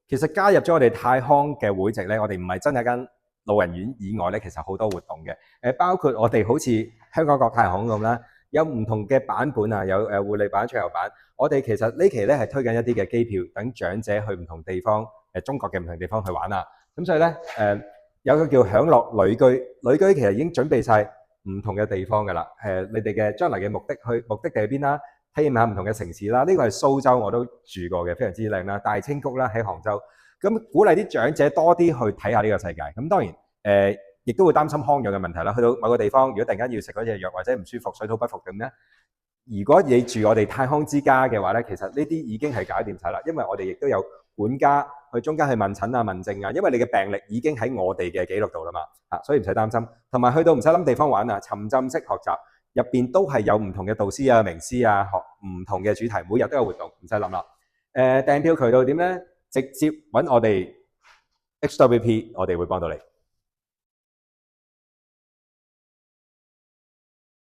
其實加入咗我哋泰康嘅會籍咧，我哋唔係真係間老人院以外咧，其實好多活動嘅。包括我哋好似香港國泰航空咁啦，有唔同嘅版本啊，有護理版、桌遊版。我哋其實呢期咧係推緊一啲嘅機票，等長者去唔同地方，中國嘅唔同地方去玩啊。咁所以咧，有個叫享樂旅居，旅居其實已經準備晒唔同嘅地方㗎啦。你哋嘅將來嘅目的地喺邊啦？體驗下唔同嘅城市啦，呢個係蘇州我都住過嘅，非常之靚啦。大清谷啦喺杭州，咁鼓勵啲長者多啲去睇下呢個世界。咁當然亦都會擔心康養嘅問題啦。去到某個地方，如果突然間要食嗰隻藥或者唔舒服、水土不服咁咧，如果你住我哋泰康之家嘅話咧，其實呢啲已經係搞掂晒啦，因為我哋亦都有管家去中間去問診啊、問症啊，因為你嘅病歷已經喺我哋嘅記錄度啦嘛，所以唔使擔心。同埋去到唔使諗地方玩啊，沉浸式學習。入邊都係有唔同嘅導師啊、名師啊，學唔同嘅主題，每日都有活動，唔使諗啦。訂票渠道點呢？直接揾我哋 HWP，我哋會幫到你。